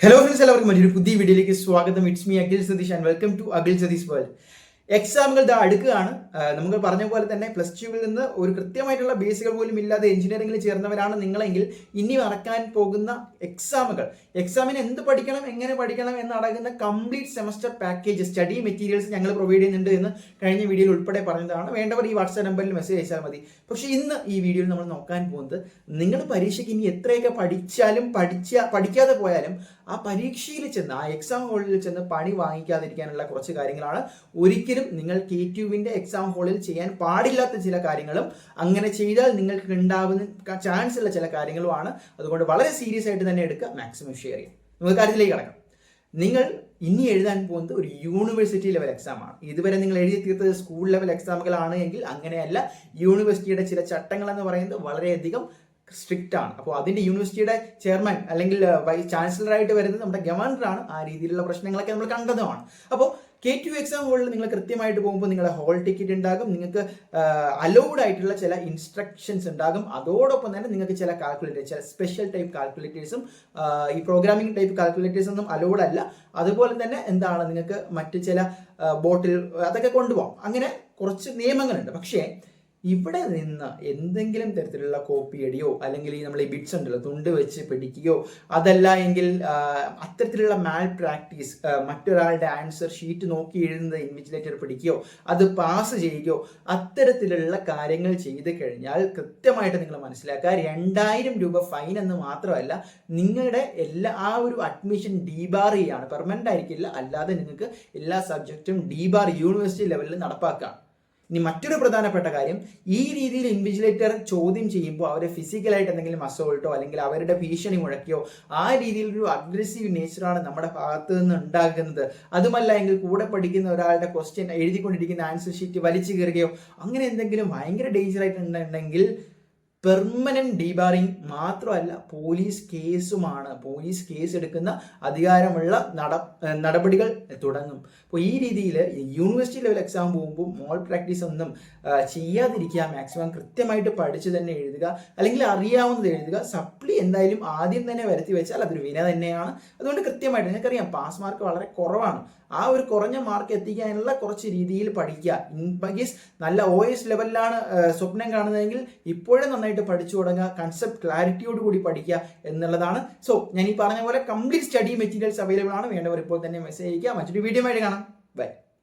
Hello friends, എല്ലാവർക്കും മറ്റൊരു പുതിയ വീഡിയോയിലേക്ക് സ്വാഗതം. It's me Akhil Satheesh and welcome to Akhil Satheesh world. എക്സാമുകൾ അടുക്കുകയാണ്. നമുക്ക് പറഞ്ഞ പോലെ തന്നെ പ്ലസ് ടുവിൽ നിന്ന് ഒരു കൃത്യമായിട്ടുള്ള ബേസുകൾ പോലും ഇല്ലാതെ എഞ്ചിനീയറിംഗിൽ ചേർന്നവരാണ് നിങ്ങളെങ്കിൽ ഇനി നടക്കാൻ പോകുന്ന എക്സാമിന് എന്ത് പഠിക്കണം, എങ്ങനെ പഠിക്കണം എന്നടങ്ങുന്ന complete semester package study materials ഞങ്ങൾ പ്രൊവൈഡ് ചെയ്യുന്നുണ്ട് എന്ന് കഴിഞ്ഞ വീഡിയോയിൽ ഉൾപ്പെടെ പറഞ്ഞതാണ്. വേണ്ടവർ ഈ വാട്സ്ആപ്പ് നമ്പറിൽ മെസ്സേജ് അയച്ചാൽ മതി. പക്ഷേ ഇന്ന് ഈ വീഡിയോയിൽ നമ്മൾ നോക്കാൻ പോകുന്നത്, നിങ്ങൾ പരീക്ഷയ്ക്ക് ഇനി എത്രയൊക്കെ പഠിക്കാതെ പോയാലും ആ പരീക്ഷയിൽ ചെന്ന്, ആ എക്സാം ഹോളിൽ ചെന്ന് പണി വാങ്ങിക്കാതിരിക്കാനുള്ള കുറച്ച് കാര്യങ്ങളാണ്. ഒരിക്കലും നിങ്ങൾ K2വിന്റെ എക്സാം ഹോളിൽ ചെയ്യാൻ പാടില്ലാത്ത ചില കാര്യങ്ങളും, അങ്ങനെ ചെയ്താൽ നിങ്ങൾക്ക് ഉണ്ടാവുന്ന ചാൻസ് ഉള്ള ചില കാര്യങ്ങളുമാണ്. അതുകൊണ്ട് വളരെ സീരിയസ് ആയിട്ട് തന്നെ എടുക്കുക, മാക്സിമം ഷെയർ ചെയ്യുക. നമുക്ക് കാര്യത്തിലേക്ക് കടക്കാം. നിങ്ങൾ ഇനി എഴുതാൻ പോകുന്നത് ഒരു യൂണിവേഴ്സിറ്റി ലെവൽ എക്സാം ആണ്. ഇതുവരെ നിങ്ങൾ എഴുതി തീർത്തത് സ്കൂൾ ലെവൽ എക്സാമുകളാണ് എങ്കിൽ അങ്ങനെയല്ല. യൂണിവേഴ്സിറ്റിയുടെ ചില ചട്ടങ്ങൾ എന്ന് പറയുന്നത് വളരെയധികം സ്ട്രിക്റ്റ് ആണ്. അപ്പോൾ അതിന്റെ യൂണിവേഴ്സിറ്റിയുടെ ചെയർമാൻ അല്ലെങ്കിൽ വൈസ് ചാൻസലറായിട്ട് വരുന്നത് നമ്മുടെ ഗവർണറാണ്. ആ രീതിയിലുള്ള പ്രശ്നങ്ങളൊക്കെ നമ്മൾ കണ്ടതുമാണ്. അപ്പോൾ K2 എക്സാം ഹോളിൽ നിങ്ങൾ കൃത്യമായിട്ട് പോകുമ്പോൾ നിങ്ങളുടെ ഹോൾ ടിക്കറ്റ് ഉണ്ടാകും, നിങ്ങൾക്ക് അലൗഡ് ആയിട്ടുള്ള ചില ഇൻസ്ട്രക്ഷൻസ് ഉണ്ടാകും. അതോടൊപ്പം തന്നെ നിങ്ങൾക്ക് ചില കാൽക്കുലേറ്റേഴ്സ്, ചില സ്പെഷ്യൽ ടൈപ്പ് കാൽക്കുലേറ്റേഴ്സും, ഈ പ്രോഗ്രാമിംഗ് ടൈപ്പ് കാൽക്കുലേറ്റേഴ്സ് ഒന്നും അലൗഡ് അല്ല. അതുപോലെ തന്നെ നിങ്ങൾക്ക് മറ്റ് ചില ബോട്ടിൽ അതൊക്കെ കൊണ്ടുപോകാം. അങ്ങനെ കുറച്ച് നിയമങ്ങളുണ്ട്. പക്ഷേ ഇവിടെ നിന്ന് എന്തെങ്കിലും തരത്തിലുള്ള കോപ്പി അടിയോ അല്ലെങ്കിൽ നമ്മൾ ഈ ബിറ്റ്സ് ഉണ്ടല്ലോ തുണ്ട് വെച്ച് പിടിക്കുകയോ, അതല്ല എങ്കിൽ അത്തരത്തിലുള്ള മാൽ പ്രാക്ടീസ്, മറ്റൊരാളുടെ ആൻസർ ഷീറ്റ് നോക്കി എഴുതുന്നത് ഇൻവിജിലേറ്റർ പിടിക്കുകയോ അത് പാസ് ചെയ്യുകയോ, അത്തരത്തിലുള്ള കാര്യങ്ങൾ ചെയ്ത് കഴിഞ്ഞാൽ കൃത്യമായിട്ട് നിങ്ങൾ മനസ്സിലാക്കുക, 2000 രൂപ ഫൈൻ എന്ന് മാത്രമല്ല, നിങ്ങളുടെ ആ ഒരു അഡ്മിഷൻ ഡീബാർ ചെയ്യാണ്. പെർമനന്റ് ആയിരിക്കില്ല, അല്ലാതെ നിങ്ങൾക്ക് എല്ലാ സബ്ജക്റ്റും ഡീബാർ യൂണിവേഴ്സിറ്റി ലെവലിൽ നടപ്പാക്കാം. ഇനി മറ്റൊരു പ്രധാനപ്പെട്ട കാര്യം, ഈ രീതിയിൽ ഇൻവിജിലേറ്റർ ചോദ്യം ചെയ്യുമ്പോൾ അവരെ ഫിസിക്കലായിട്ട് എന്തെങ്കിലും അസോൾട്ടോ അല്ലെങ്കിൽ അവരുടെ ഭീഷണി മുഴക്കിയോ ആ രീതിയിലൊരു അഗ്രസീവ് നേച്ചറാണ് നമ്മുടെ ഭാഗത്ത് നിന്ന് ഉണ്ടാകുന്നത്. അതുമല്ല എങ്കിൽ കൂടെ പഠിക്കുന്ന ഒരാളുടെ ക്വസ്റ്റ്യൻ എഴുതിക്കൊണ്ടിരിക്കുന്ന ആൻസർ ഷീറ്റ് വലിച്ചു കയറുകയോ അങ്ങനെ എന്തെങ്കിലും ഭയങ്കര ഡേഞ്ചർ ആയിട്ടുണ്ടെങ്കിൽ പെർമനന്റ് ഡീബാറിംഗ് മാത്രമല്ല, പോലീസ് കേസുമാണ്. പോലീസ് കേസ് എടുക്കുന്ന അധികാരമുള്ള നടപടികൾ തുടങ്ങും. അപ്പോൾ ഈ രീതിയിൽ യൂണിവേഴ്സിറ്റി ലെവൽ എക്സാം പോകുമ്പോൾ മോൾ പ്രാക്ടീസ് ഒന്നും ചെയ്യാതിരിക്കുക. മാക്സിമം കൃത്യമായിട്ട് പഠിച്ച് തന്നെ എഴുതുക, അല്ലെങ്കിൽ അറിയാവുന്നത് എഴുതുക. സപ്ലി എന്തായാലും ആദ്യം തന്നെ വരുത്തി വെച്ചാൽ അതൊരു വിന തന്നെയാണ്. അതുകൊണ്ട് കൃത്യമായിട്ട്, നിങ്ങൾക്കറിയാം പാസ് മാർക്ക് വളരെ കുറവാണ്. ആ ഒരു കുറഞ്ഞ മാർക്ക് എത്തിക്കാനുള്ള കുറച്ച് രീതിയിൽ പഠിക്കുക. ഇൻ കേസ് നല്ല OS ലെവലിലാണ് സ്വപ്നം കാണുന്നതെങ്കിൽ ഇപ്പോഴും നന്നായിട്ട് പഠിച്ചു തുടങ്ങുക, കൺസെപ്റ്റ് ക്ലാരിറ്റിയോട് കൂടി പഠിക്കുക എന്നുള്ളതാണ്. സോ ഞാൻ ഈ പറഞ്ഞ പോലെ കംപ്ലീറ്റ് സ്റ്റഡി മെറ്റീരിയൽസ് അവൈലബിൾ ആണ്. വേണ്ടവർ ഇപ്പോൾ തന്നെ മെസ്സേജ് അയക്കുക. മറ്റൊരു വീഡിയോ ആയിട്ട് കാണാം.